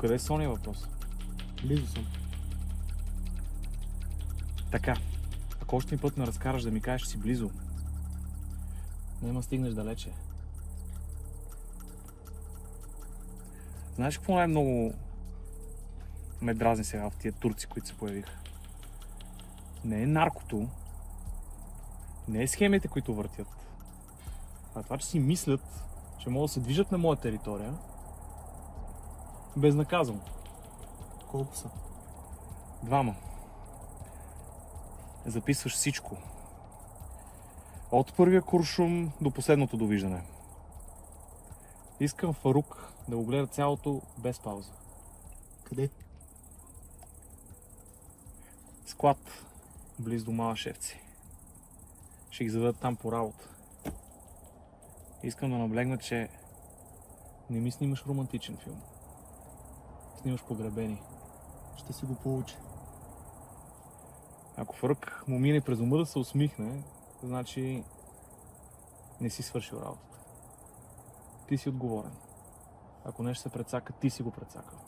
Докъде е Соня въпрос? Близо съм. Така, ако още един път ме разкараш да ми кажеш, че си близо, няма стигнеш далече. Знаеш какво най-много ме дразни сега в тия турци, които се появиха? Не е наркото, не е схемите, които въртят, а това, че си мислят, че могат да се движат на моя територия безнаказано. Колко са? Двама. Записваш всичко. От първия куршум до последното довиждане. Искам Фарук да го гледа цялото без пауза. Къде? Склад, близо до Мала Шефци. Ще ги заведат там по работа. Искам да наблегна, че не ми снимаш романтичен филм. Снимаш погребени. Ще си го получи. Ако Фарук му мине през ума да се усмихне, значи не си свършил работата. Ти си отговорен. Ако нещо се прецака, ти си го прецакал.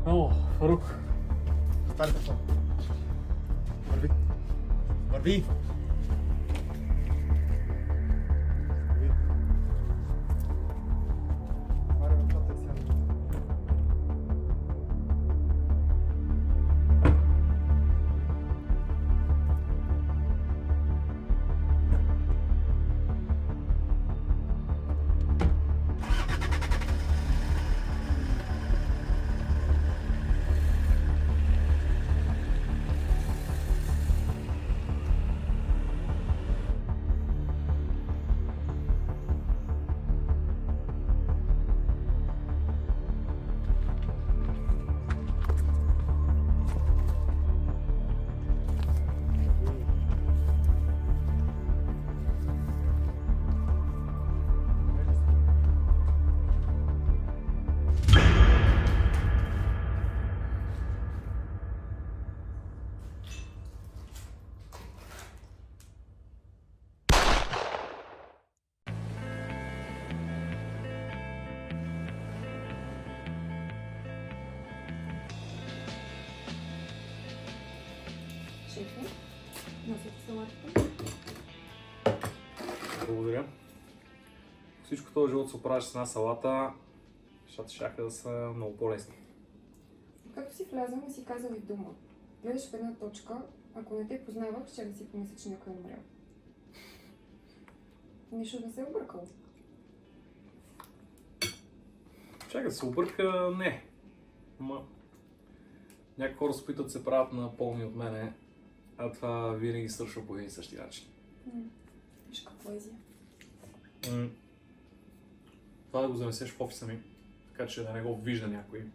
О, Фарук. Отваря телефон. Върви. Върви! Отваря вратата и сяда. Шефе, носите салатата. Благодаря. Всичко този живот се оправяш с една салата, защото шаха да са много по-лесни. Като си влязъл, не си казал и дума. Гледаш в една точка, ако не те познавах, ще да си помисля, че някой е умрял. Нищо да се е объркал. Чакай да се обърка, не. Ама някои хора се опитват да се правят на пълни от мене, а това винаги свършва по един и същи начин. Виж каква поезия. Това да го занесеш в офиса ми, така че да не го вижда някой.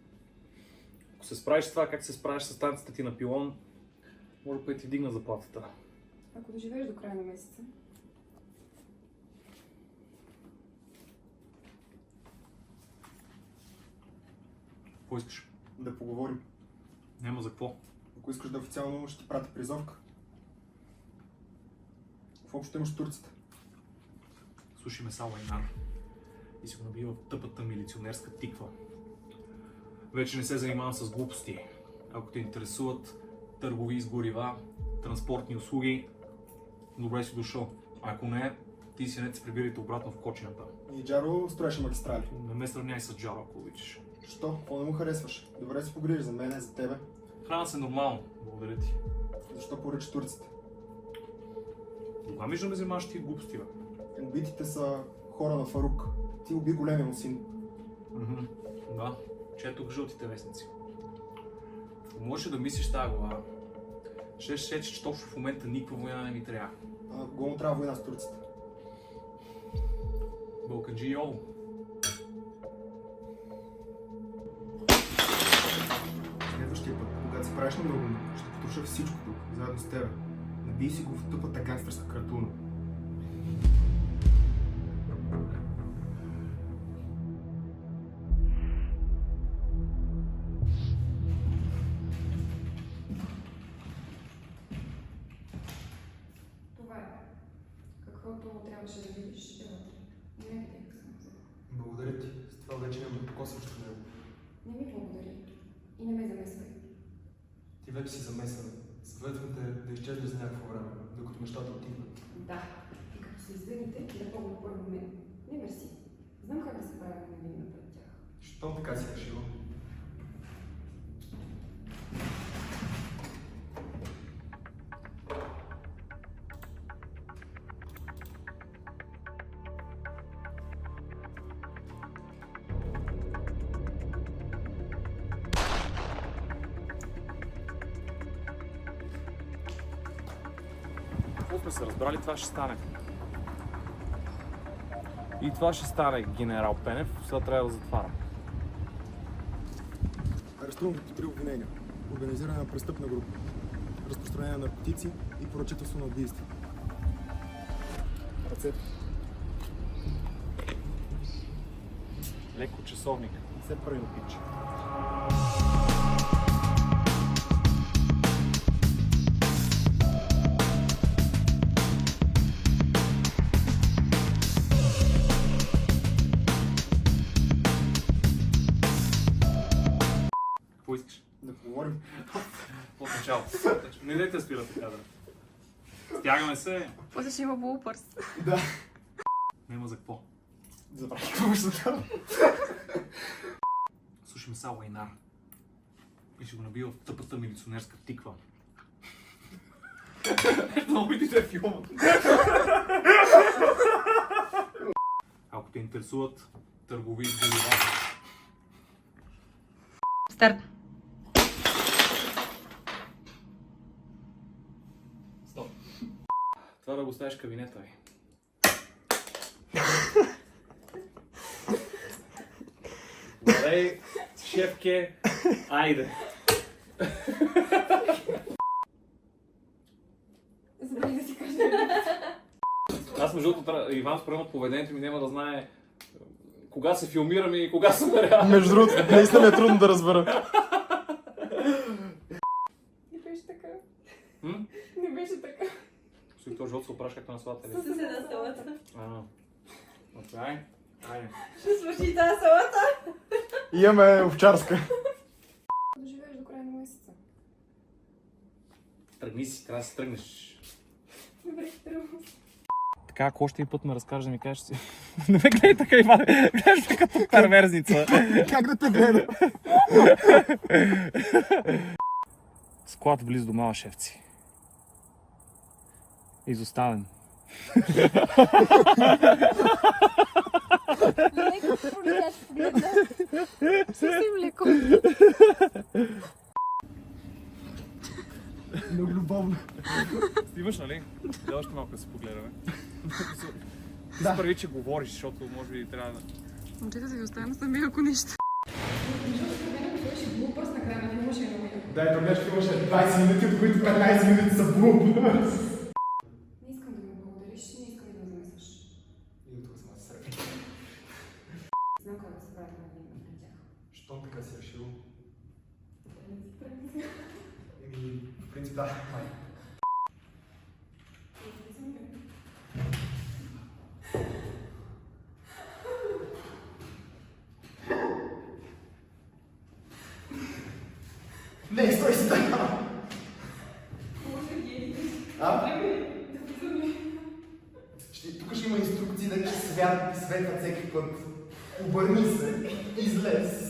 Ако се справиш с това, как се справиш с танците ти на пилон, може да ти вдигна заплатата. Ако доживееш до края на месеца, Какво искаш? Да поговорим. Няма за какво. Ако искаш да официално, ще ти пратя призовка. В общо имаш турците. Слушай ме само Айнар и се го набива в тъпата милиционерска тиква. Вече не се занимавам с глупости. Ако те интересуват търгови с горива, транспортни услуги, добре си дошъл. Ако не, ти и синете се прибирайте обратно в кочината. И Джаро строеше магистрали. Не ме сравняй с Джаро, ако обичаш. Що? Какво не му харесваш? Добре си погрижи за мен, за тебе. Храна се нормално, благодаря ти. Защо поръча турците? Кога между ме занимаваш ти глупости, бе? Убитите са хора на Фарук. Ти уби големия му син. Да, четох жълтите вестници. Ако можеш да мислиш тази глава, ще сече, че точно в момента никаква война не ми трябва. А на кого му трябва война с турците? Балканджи и Оло. Следващия път, когато се правиш на много, ще потруша всичко тук, заедно с тебе. Набий си го в тъпата гангстерска картуна. трябваше да видиш е вътре. Не ме видях само за. Благодаря ти. С това вече няма да покосваш към него. Не ми благодари. И не ме замесвай. Ти вече си замесена. Съветвам те да изчезнеш за някакво време, докато нещата отихнат. Да. И като се изведите, да помня първо мен. Не мерси. Знам как да се правя невинна пред тях. Щом така си решила? Какво сме се разбрали, това ще стане. И това ще стане, генерал Пенев. Сега трябва да затварям. Арестувам ги по 3 обвинения. Организиране на престъпна група, разпространение на наркотици и поръчителство на убийство. Ръцете. Леко часовник. Не се прави на пич. Какво искаш? Да поговорим. От начало. Не дайте спира така, да. Стягаме се. После ще има блупърс. Да. Нема за какво. Забравих какво ще става. Слушай ме са, Лайнар. И ще го набия в тъпата милиционерска тиква. Много ми дойде филма. Ако те интересуват търгови с голова. Старт. Стоп. Това да го ставиш в кабинета ви. Добре, шефке, айде. Забрави да си кажа. Аз между другото, Иван според от поведението ми няма да знае кога се филмираме и кога съм реално. Между другото, наистина ми е трудно да разбера. Не беше така. М? Не беше така. Стои този жълт се опраш както на салата ли? С една салата. Окей. Айде. Ще свърши тази салата. Имаме овчарска. Да живееш до края на месеца. Тръгни си, трябва да си тръгнеш. Добре, тръгвам. Така, ако още един път ме разкажеш да ми кажеш си. Не ме гледай така, Иван. Гледаш ме като перверзница. Как да те гледа? Склад близо до Малашевци. Изоставен. Леко погледаш, погледна. Съвсем леко. Много любовно. Снимаш, нали? Да, още малко да се погледаме. Да. Първи, че говориш, защото може би трябва да... Момчета се ви оставям сами, ако нищо. Беше глупост на края на филма, ще е много яко. Дай, то нещо имаше 20 минути, от които 15 минути са блуп. Не искам да ме благодариш, не искам да ме замесваш. И от тук съм аз сред. Знам как да се правя на вина пред тях. Щом така си решил? Да не си тръгна. Еми, в принцип да, май. Не, стой си така! Тук ще има инструкции да светят всеки път. Обърни се, излез.